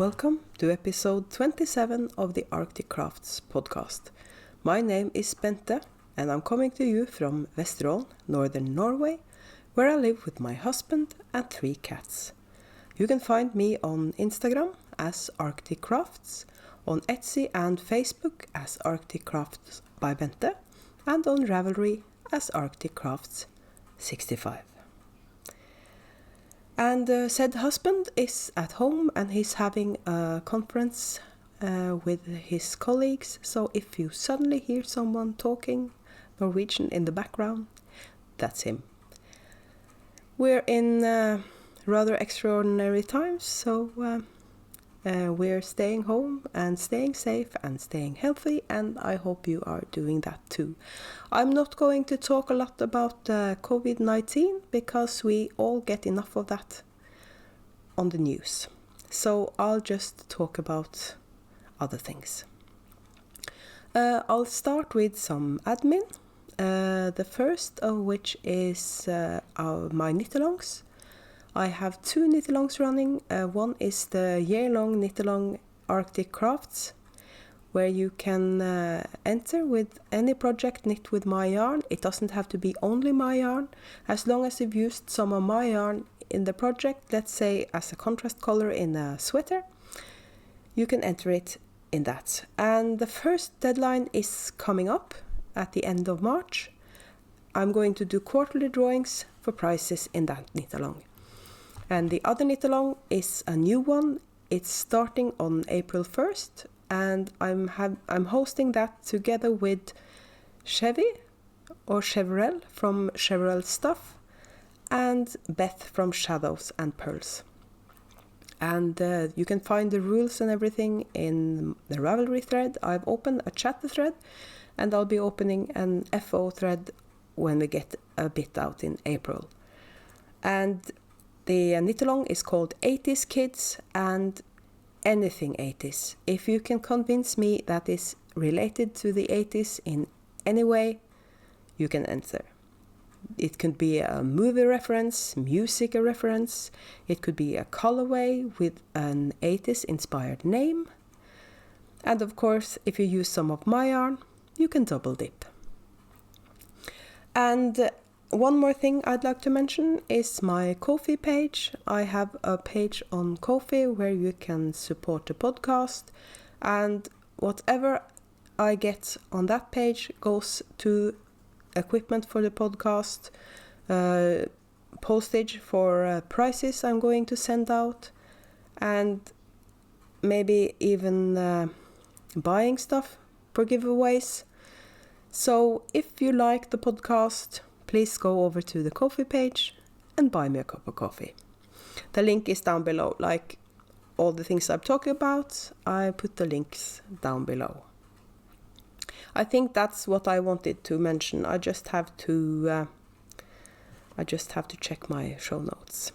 Welcome to episode 27 of the Arctic Crafts podcast. My name is Bente and I'm coming to you from Vesterålen, northern Norway, where I live with my husband and 3 cats. You can find me on Instagram as Arctic Crafts, on Etsy and Facebook as Arctic Crafts by Bente, and on Ravelry as Arctic Crafts 65. And said husband is at home and he's having a conference with his colleagues, so if you suddenly hear someone talking Norwegian in the background, that's him. We're in rather extraordinary times, so we're staying home and staying safe and staying healthy, and I hope you are doing that too. I'm not going to talk a lot about COVID-19 because we all get enough of that on the news. So I'll just talk about other things. I'll start with some admin. The first of which is my knit-alongs. I have 2 knit-alongs running. One is the year-long knit-along Arctic Crafts, where you can enter with any project knit with my yarn. It doesn't have to be only my yarn. As long as you've used some of my yarn in the project, let's say as a contrast color in a sweater, you can enter it in that. And the first deadline is coming up at the end of March. I'm going to do quarterly drawings for prizes in that knit-along. And the other knit-along is a new one. It's starting on April 1st, and I'm hosting that together with Chevy or Chevrel from Chevrel Stuff and Beth from Shadows and Pearls. And you can find the rules and everything in the Ravelry thread. I've opened a chat thread, and I'll be opening an FO thread when we get a bit out in April. And the knit-along is called 80s Kids and anything 80s. If you can convince me that is related to the 80s in any way, you can enter. It could be a movie reference, music reference. It could be a colorway with an 80s inspired name. And of course, if you use some of my yarn, you can double dip. And one more thing I'd like to mention is my Ko-fi page. I have a page on Ko-fi where you can support the podcast, and whatever I get on that page goes to equipment for the podcast, postage for prizes I'm going to send out, and maybe even buying stuff for giveaways. So if you like the podcast, please go over to the Ko-fi page and buy me a cup of coffee. The link is down below. Like all the things I'm talking about, I put the links down below. I think that's what I wanted to mention. I just have to check my show notes.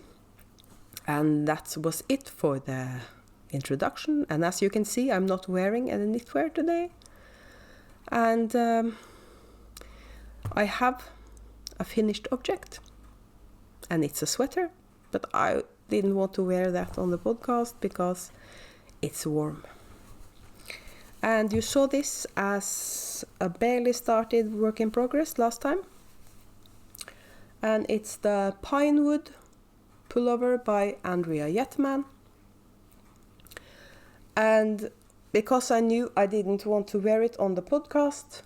And that was it for the introduction. And as you can see, I'm not wearing any knitwear today. And I have a finished object, and it's a sweater, but I didn't want to wear that on the podcast because it's warm. And you saw this as a barely started work in progress last time, and it's the Pinewood Pullover by Andrea Yetman. And because I knew I didn't want to wear it on the podcast,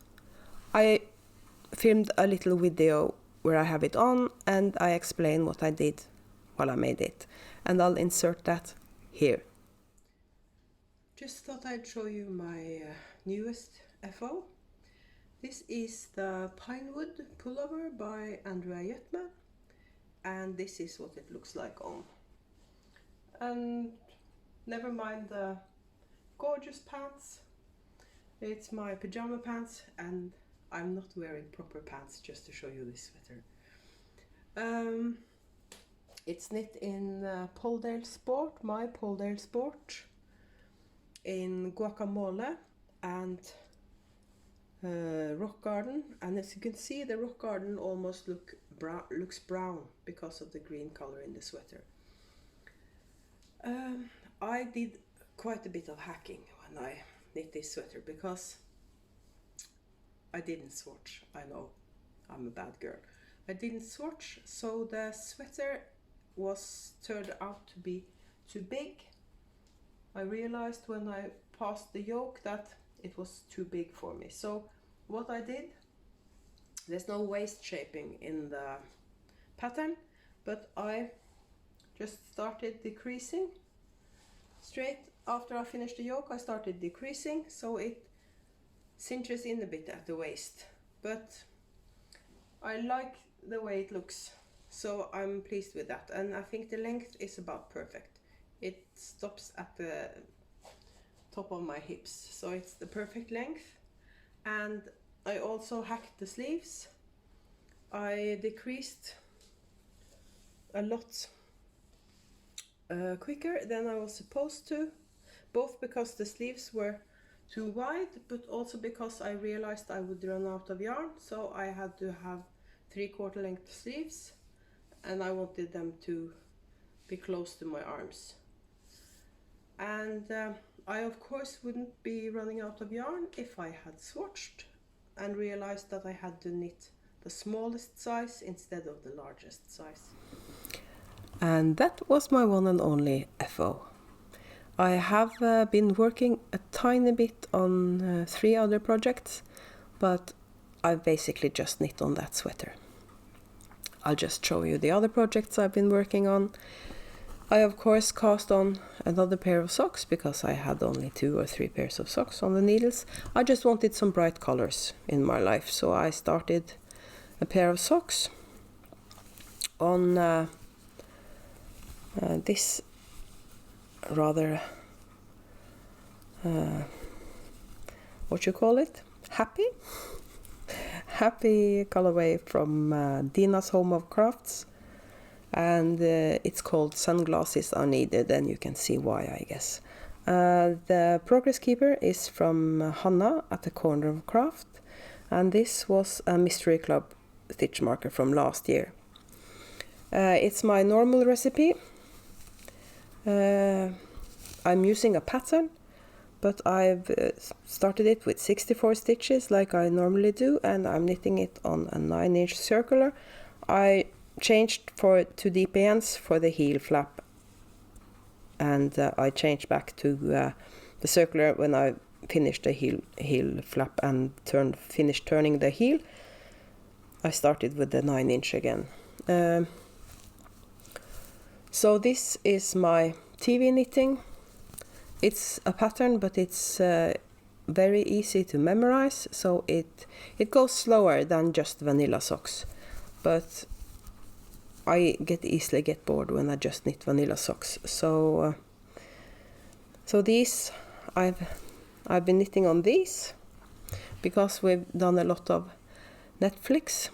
I filmed a little video where I have it on and I explain what I did while I made it, and I'll insert that here. Just thought I'd show you my newest FO. This is the Pinewood Pullover by Andrea Yetman, and this is what it looks like on. And never mind the gorgeous pants, it's my pajama pants, and I'm not wearing proper pants just to show you this sweater. It's knit in Polldale Sport, my Polldale Sport, in guacamole and rock garden. And as you can see, the rock garden almost looks brown because of the green color in the sweater. I did quite a bit of hacking when I knit this sweater because I didn't swatch. I know, I'm a bad girl. I didn't swatch, so the sweater turned out to be too big. I realized when I passed the yoke that it was too big for me. So what I did, there's no waist shaping in the pattern, but I just started decreasing. Straight after I finished the yoke, I started decreasing, so it cinches in a bit at the waist. But I like the way it looks, so I'm pleased with that. And I think the length is about perfect. It stops at the top of my hips, so it's the perfect length. And I also hacked the sleeves. I decreased a lot quicker than I was supposed to, both because the sleeves were too wide, but also because I realized I would run out of yarn, so I had to have 3/4 length sleeves, and I wanted them to be close to my arms. And I of course wouldn't be running out of yarn if I had swatched and realized that I had to knit the smallest size instead of the largest size. And that was my one and only FO. I have been working a tiny bit on 3 other projects, but I've basically just knit on that sweater. I'll just show you the other projects I've been working on. I of course cast on another pair of socks because I had only 2 or 3 pairs of socks on the needles. I just wanted some bright colors in my life, so I started a pair of socks on this rather what you call it? Happy colorway from Dina's Home of Crafts, and it's called Sunglasses Are Needed, and you can see why, I guess. The Progress Keeper is from Hanna at the Corner of Craft, and this was a Mystery Club stitch marker from last year. It's my normal recipe. I'm using a pattern, but I've started it with 64 stitches like I normally do, and I'm knitting it on a 9-inch circular. I changed to deep ends for the heel flap, and I changed back to the circular when I finished the heel flap and finished turning the heel. I started with the 9-inch again. So this is my TV knitting. It's a pattern, but it's very easy to memorize, so it goes slower than just vanilla socks. But I easily get bored when I just knit vanilla socks. So these I've been knitting on these because we've done a lot of Netflix.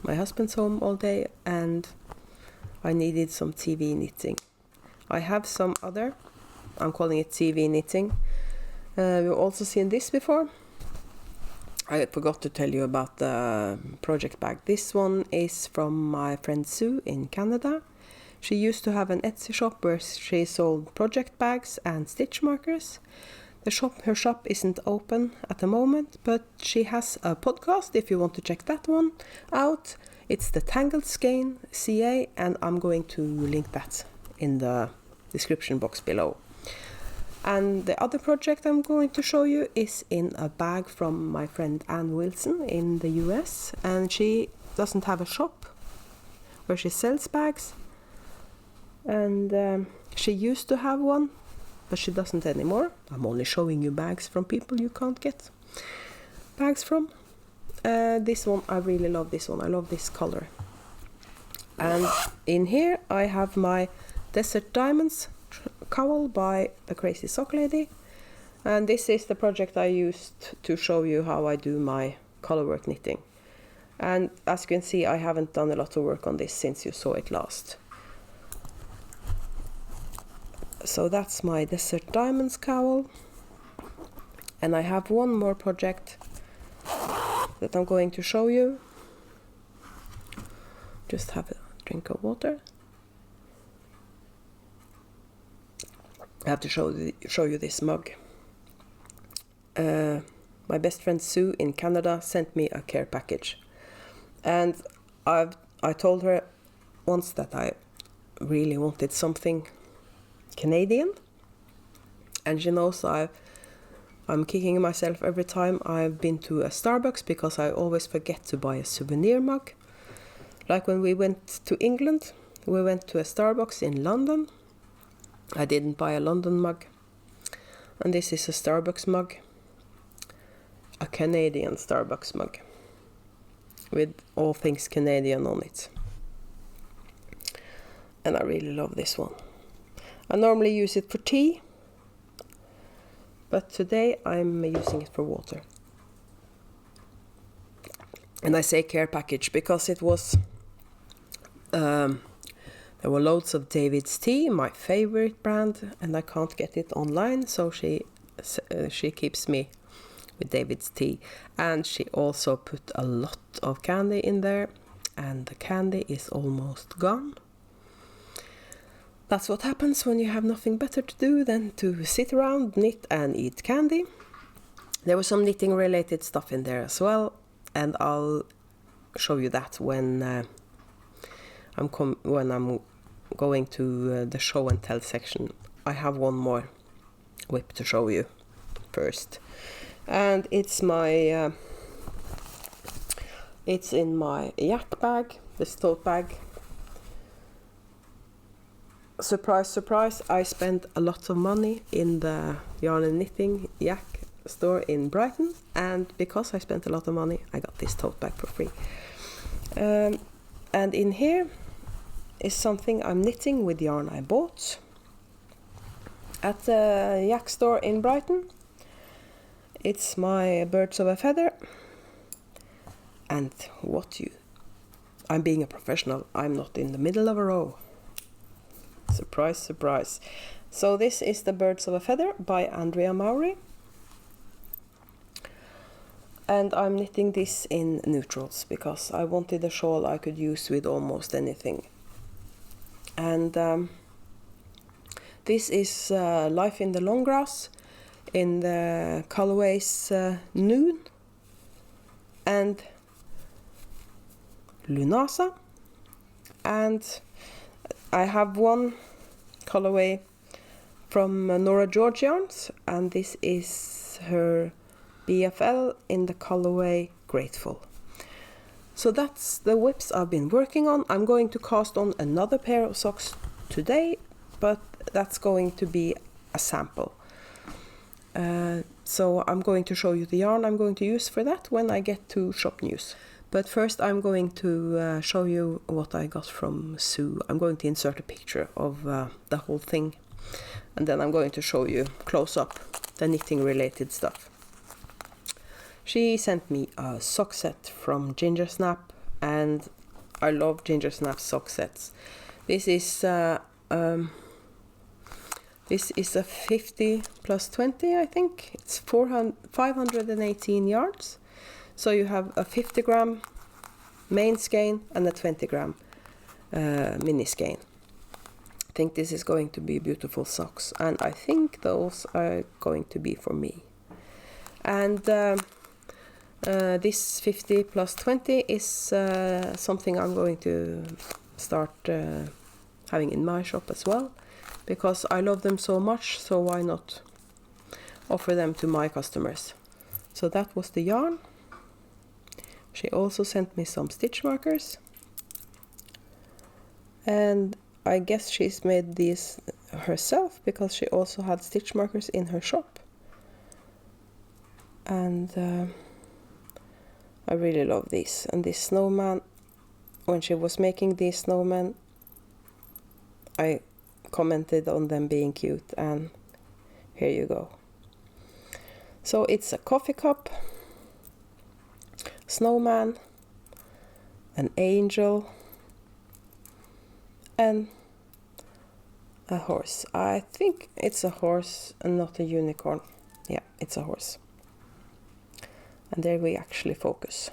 My husband's home all day, and I needed some TV knitting. I have some other, I'm calling it TV knitting. You've also seen this before. I forgot to tell you about the project bag. This one is from my friend Sue in Canada. She used to have an Etsy shop where she sold project bags and stitch markers. Her shop isn't open at the moment, but she has a podcast if you want to check that one out. It's the Tangled Skein CA, and I'm going to link that in the description box below. And the other project I'm going to show you is in a bag from my friend Ann Wilson in the US, and she doesn't have a shop where she sells bags, and she used to have one, but she doesn't anymore. I'm only showing you bags from people you can't get bags from. This one, I really love this one. I love this color. And in here I have my Desert Diamonds cowl by the Crazy Socklady, and this is the project I used to show you how I do my colorwork knitting. And as you can see, I haven't done a lot of work on this since you saw it last. So that's my Desert Diamonds cowl, and I have one more project that I'm going to show you. Just have a drink of water. I have to show you this mug. My best friend Sue in Canada sent me a care package, and I told her once that I really wanted something Canadian, and she knows I'm kicking myself every time I've been to a Starbucks because I always forget to buy a souvenir mug. Like when we went to England, we went to a Starbucks in London. I didn't buy a London mug, and this is a Starbucks mug, a Canadian Starbucks mug with all things Canadian on it. And I really love this one. I normally use it for tea, but today I'm using it for water. And I say care package because it was there were loads of David's tea, my favorite brand, and I can't get it online, so she keeps me with David's tea. And she also put a lot of candy in there, and the candy is almost gone. That's what happens when you have nothing better to do than to sit around, knit and eat candy. There was some knitting related stuff in there as well, and I'll show you that when I'm going to the show and tell section. I have one more whip to show you first, and it's in my yak bag, this tote bag. Surprise, surprise, I spent a lot of money in the yarn and knitting yak store in Brighton, and because I spent a lot of money, I got this tote bag for free. And in here is something I'm knitting with yarn I bought at the yak store in Brighton. It's my birds of a feather, and I'm being a professional, I'm not in the middle of a row. Surprise, surprise. So this is the Birds of a Feather by Andrea Mowry. And I'm knitting this in neutrals because I wanted a shawl I could use with almost anything. And this is Life in the Long Grass in the colorways Noon and Lughnasa. And I have one colorway from Nora George Yarns, and this is her BFL in the colorway Grateful. So that's the whips I've been working on. I'm going to cast on another pair of socks today, but that's going to be a sample. So I'm going to show you the yarn I'm going to use for that when I get to shop news. But first I'm going to show you what I got from Sue. I'm going to insert a picture of the whole thing, and then I'm going to show you close up the knitting related stuff. She sent me a sock set from Gingersnap, and I love Gingersnap sock sets. This is a 50 plus 20, I think. It's 518 yards. So you have a 50 gram main skein and a 20 gram mini skein. I think this is going to be beautiful socks, and I think those are going to be for me. And this 50 plus 20 is something I'm going to start having in my shop as well, because I love them so much, so why not offer them to my customers. So that was the yarn. She also sent me some stitch markers, and I guess she's made these herself because she also had stitch markers in her shop. And I really love these. And this snowman, when she was making these snowmen, I commented on them being cute, and here you go. So it's a coffee cup, snowman, an angel, and a horse. I think it's a horse and not a unicorn. Yeah, it's a horse. And there we actually focus.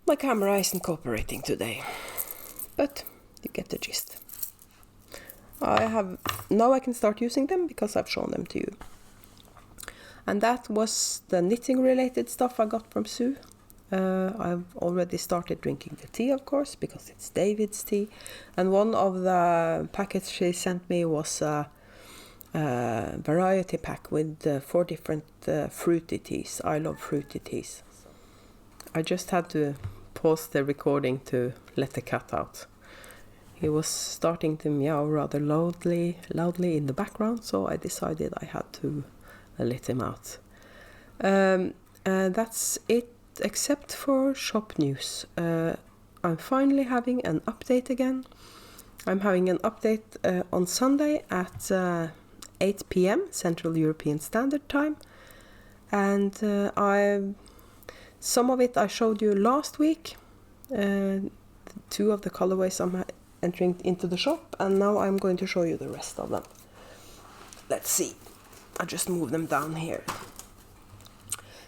My camera isn't cooperating today, but you get the gist. now I can start using them because I've shown them to you. And that was the knitting related stuff I got from Sue. I've already started drinking the tea, of course, because it's David's tea. And one of the packets she sent me was a variety pack with 4 different fruity teas. I love fruity teas. I just had to pause the recording to let the cat out. He was starting to meow rather loudly in the background, so I decided I had to let him out. That's it, except for shop news. I'm finally having an update again. I'm having an update on Sunday at 8 p.m. Central European Standard Time. And some of it I showed you last week. 2 of the colorways I'm entering into the shop, and now I'm going to show you the rest of them. Let's see. I just move them down here.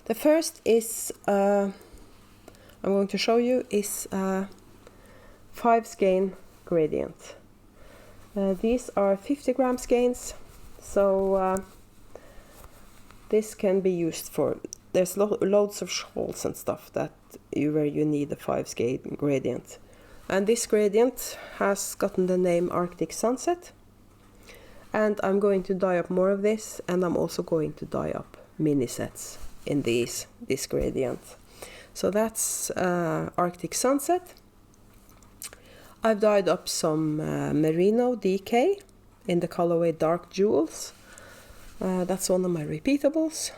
The first is I'm going to show you is 5 skein gradient. These are 50 gram skeins, so this can be used for, there's loads of shawls and stuff that where you need a 5 skein gradient. And this gradient has gotten the name Arctic Sunset. And I'm going to dye up more of this, and I'm also going to dye up mini sets in this gradient. So that's Arctic Sunset. I've dyed up some Merino DK in the colorway Dark Jewels. That's one of my repeatables.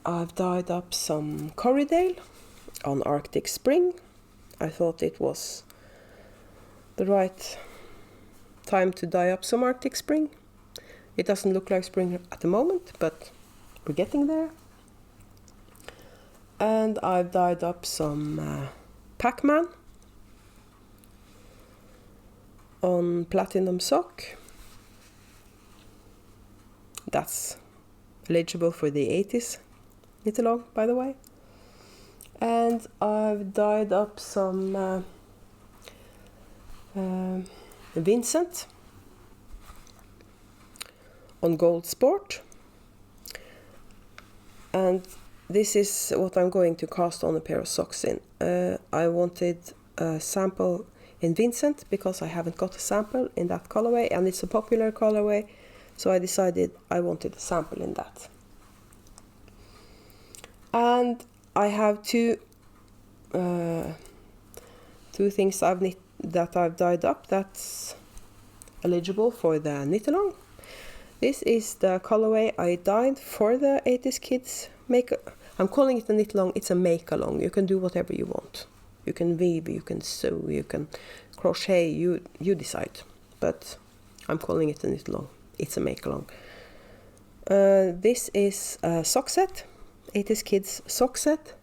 I've dyed up some Corriedale on Arctic Spring. I thought it was the right time to dye up some Arctic Spring. It doesn't look like spring at the moment, but we're getting there. And I've dyed up some Pac-Man on Platinum Sock. That's eligible for the 80s LITLG, by the way. And I've dyed up some Vincent on Gold Sport. And this is what I'm going to cast on a pair of socks in. I wanted a sample in Vincent because I haven't got a sample in that colorway, and it's a popular colorway, so I decided I wanted a sample in that. And I have two things that I've dyed up that's eligible for the knit-along. This is the colorway I dyed for the 80s Kids I'm calling it a knit-along. It's a make-along. You can do whatever you want. You can weave, you can sew, you can crochet, you decide. But I'm calling it a knit-along. It's a make-along. This is a sock set, 80s Kids sock set.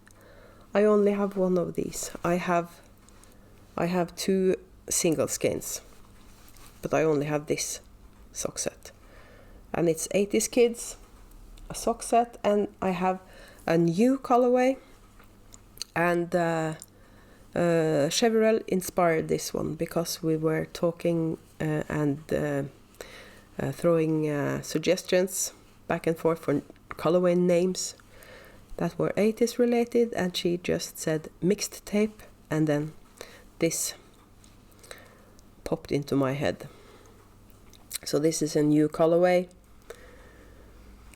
I only have one of these. I have 2 single skeins, but I only have this sock set. And it's 80s Kids, a sock set, and I have a new colorway, and Cheverell inspired this one because we were talking and throwing suggestions back and forth for colorway names that were 80s related, and she just said mixed tape, and then this popped into my head. So this is a new colorway,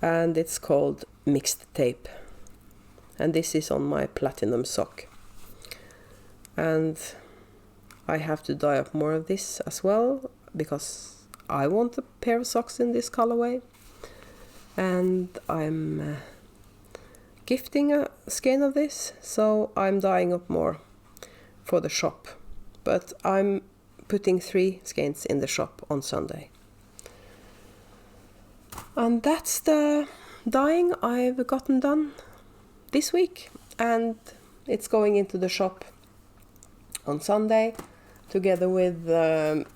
and it's called mixed tape, and this is on my Platinum Sock. And I have to dye up more of this as well because I want a pair of socks in this colorway, and I'm gifting a skein of this, so I'm dyeing up more for the shop, but I'm putting 3 skeins in the shop on Sunday. And that's the dyeing I've gotten done this week, and it's going into the shop on Sunday together with the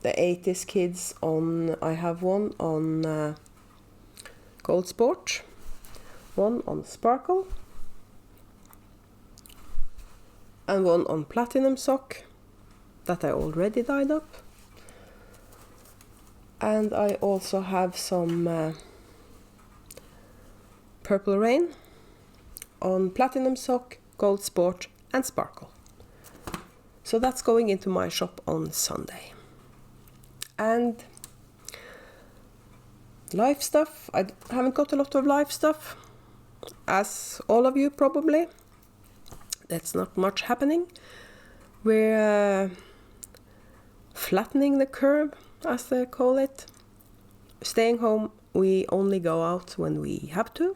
80s Kids on. I have one on Gold Sport, one on Sparkle, and one on Platinum Sock, that I already dyed up. And I also have some Purple Rain on Platinum Sock, Gold Sport and Sparkle. So that's going into my shop on Sunday. And live stuff, I haven't got a lot of live stuff, as all of you probably. That's not much happening. We're flattening the curve, as they call it. Staying home, we only go out when we have to.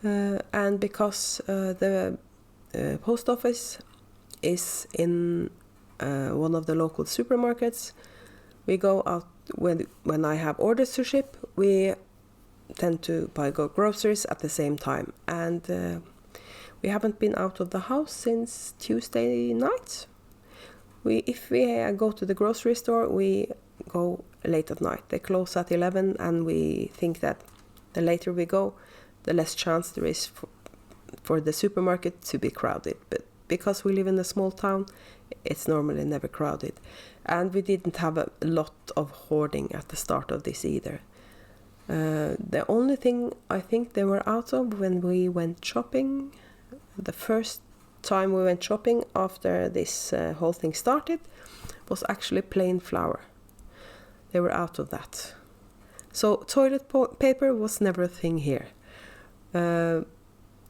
And because the post office is in one of the local supermarkets, we go out when I have orders to ship. We tend to buy groceries at the same time, and we haven't been out of the house since Tuesday night. If we go to the grocery store, we go late at night. They close at 11, and we think that the later we go, the less chance there is for the supermarket to be crowded. But because we live in a small town, it's normally never crowded. And we didn't have a lot of hoarding at the start of this either. The only thing I think they were out of when we went shopping, the first time we went shopping after this whole thing started, was actually plain flour. They were out of that. So toilet paper was never a thing here.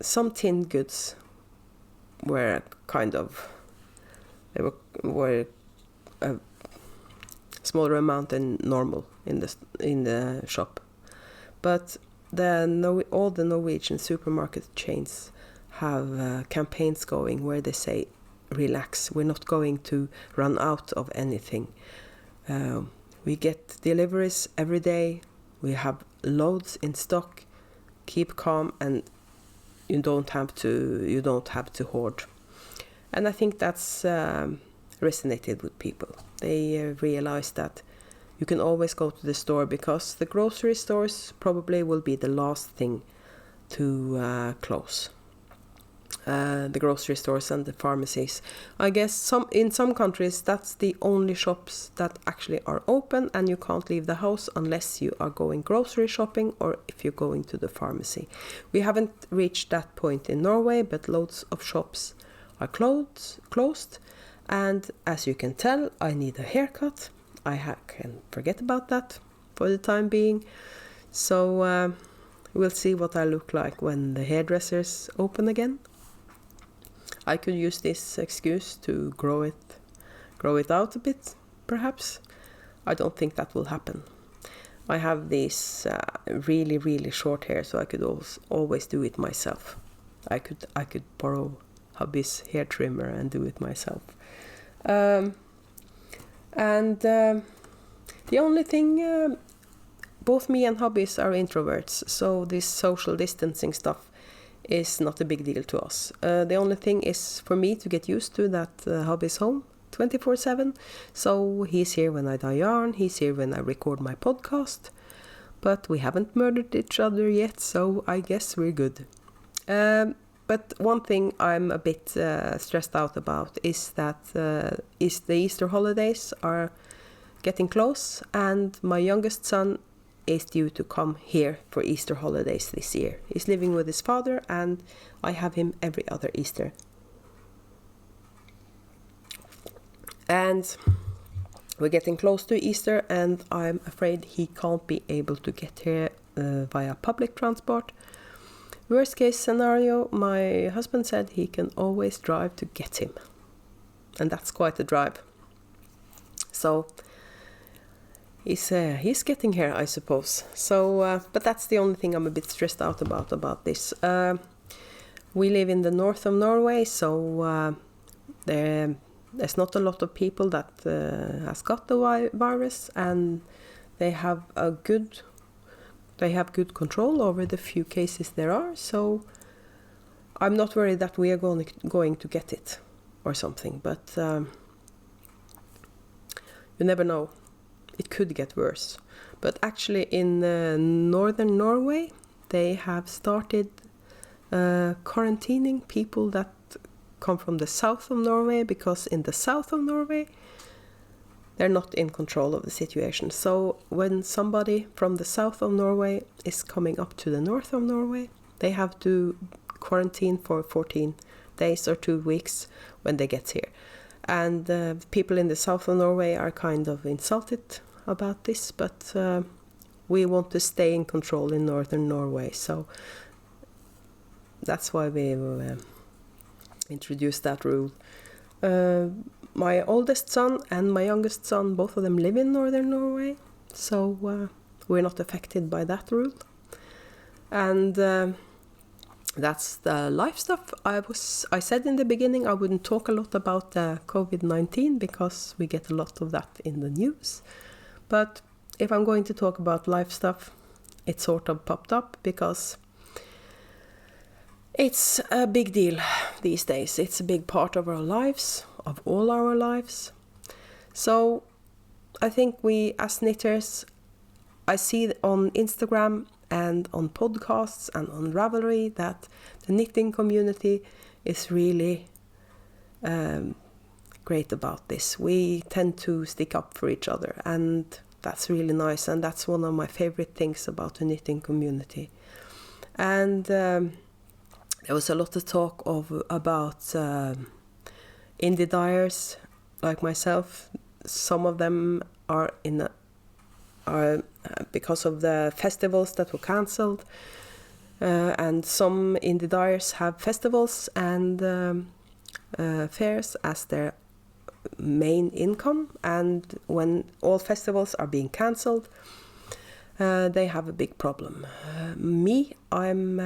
Some tinned goods were were a smaller amount than normal in the shop. But all the Norwegian supermarket chains have campaigns going where they say, relax, we're not going to run out of anything. We get deliveries every day, we have loads in stock, keep calm, and you don't have to hoard. And I think that's resonated with people. They realize that you can always go to the store, because the grocery stores probably will be the last thing to close. The grocery stores and the pharmacies. I guess in some countries that's the only shops that actually are open, and you can't leave the house unless you are going grocery shopping or if you're going to the pharmacy. We haven't reached that point in Norway, but loads of shops are closed. And as you can tell, I need a haircut. I can forget about that for the time being. So we'll see what I look like when the hairdressers open again. I could use this excuse to grow it out a bit, perhaps. I don't think that will happen. I have this really, really short hair, so I could always do it myself. I could borrow hubby's hair trimmer and do it myself. The only thing, both me and hubbies are introverts, so this social distancing stuff is not a big deal to us. The only thing is for me to get used to that hubby's home 24/7. So he's here when I dye yarn, he's here when I record my podcast, but we haven't murdered each other yet, so I guess we're good. But one thing I'm a bit stressed out about is that the Easter holidays are getting close, and my youngest son is due to come here for Easter holidays this year. He's living with his father, and I have him every other Easter. And we're getting close to Easter, and I'm afraid he can't be able to get here via public transport. Worst case scenario, my husband said he can always drive to get him. And that's quite a drive. So he's getting here, I suppose. So, but that's the only thing I'm a bit stressed out about this. We live in the north of Norway, so there's not a lot of people that has got the virus, and they have good control over the few cases there are. So I'm not worried that we are going to get it or something. But you never know. It could get worse. But actually in northern Norway, they have started quarantining people that come from the south of Norway, because in the south of Norway, they're not in control of the situation. So when somebody from the south of Norway is coming up to the north of Norway, they have to quarantine for 14 days or 2 weeks when they get here. And people in the south of Norway are kind of insulted about this, but we want to stay in control in northern Norway. So that's why we introduced that rule. My oldest son and my youngest son, both of them live in northern Norway, so we're not affected by that rule. And that's the life stuff. I said in the beginning I wouldn't talk a lot about COVID-19 because we get a lot of that in the news. But if I'm going to talk about life stuff, it sort of popped up because it's a big deal these days. It's a big part of our lives, of all our lives. So I think we as knitters, I see on Instagram and on podcasts and on Ravelry that the knitting community is really great about this. We tend to stick up for each other, and that's really nice, and that's one of my favorite things about the knitting community. And there was a lot of talk about indie dyers like myself. Some of them are because of the festivals that were cancelled, and some indie dyers have festivals and fairs as their main income, and when all festivals are being cancelled, they have a big problem. I'm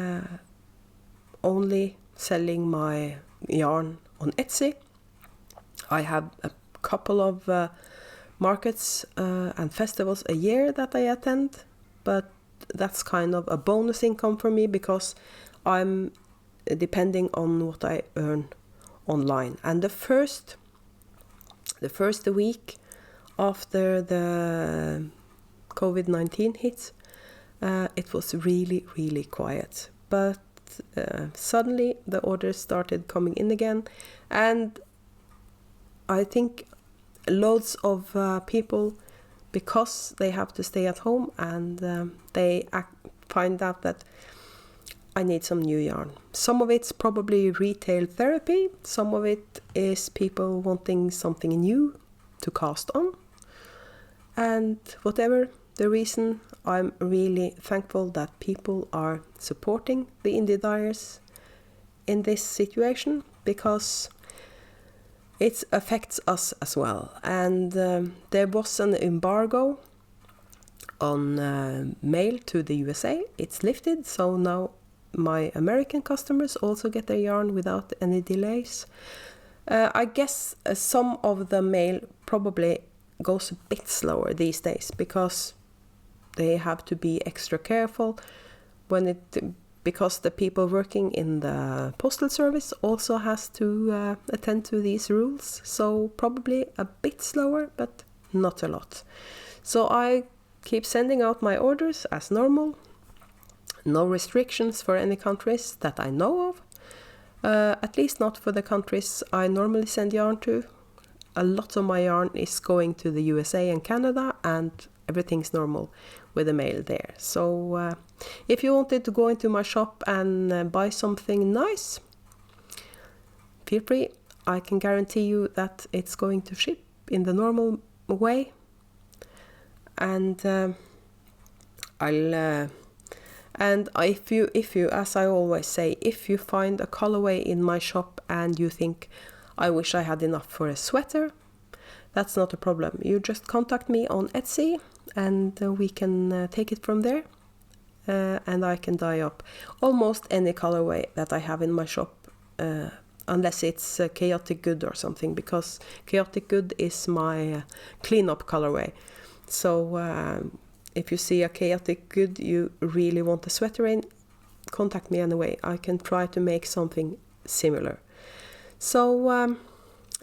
only selling my yarn on Etsy. I have a couple of markets and festivals a year that I attend, but that's kind of a bonus income for me because I'm depending on what I earn online. And the first week after the COVID-19 hit, it was really, really quiet. But suddenly the orders started coming in again, and I think loads of people, because they have to stay at home, and they find out that I need some new yarn. Some of it's probably retail therapy, some of it is people wanting something new to cast on, and whatever the reason, I'm really thankful that people are supporting the indie dyers in this situation, because it affects us as well. And there was an embargo on mail to the USA. It's lifted, so now my American customers also get their yarn without any delays. I guess some of the mail probably goes a bit slower these days because they have to be extra careful because the people working in the postal service also has to attend to these rules. So probably a bit slower, but not a lot. So I keep sending out my orders as normal. No restrictions for any countries that I know of. At least not for the countries I normally send yarn to. A lot of my yarn is going to the USA and Canada, and everything's normal with the mail there. So if you wanted to go into my shop and buy something nice, feel free. I can guarantee you that it's going to ship in the normal way. And if you, as I always say, if you find a colorway in my shop and you think, I wish I had enough for a sweater, that's not a problem. You just contact me on Etsy, and we can take it from there, and I can dye up almost any colorway that I have in my shop, unless it's Chaotic Good or something, because Chaotic Good is my cleanup colorway. So if you see a Chaotic Good you really want a sweater in, contact me anyway. I can try to make something similar. So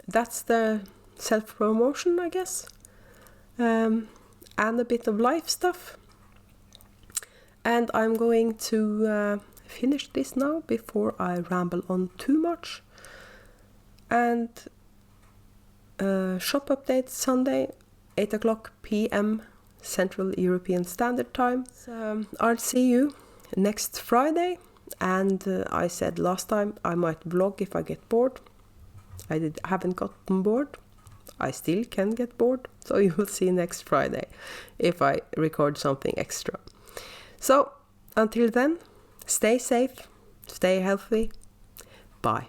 that's the self-promotion, I guess. And a bit of life stuff. And I'm going to finish this now before I ramble on too much. And shop update Sunday, 8 o'clock p.m. Central European Standard Time. So, I'll see you next Friday. And I said last time I might vlog if I get bored. I haven't gotten bored. I still can get bored. So you will see next Friday if I record something extra. So until then, stay safe, stay healthy. Bye.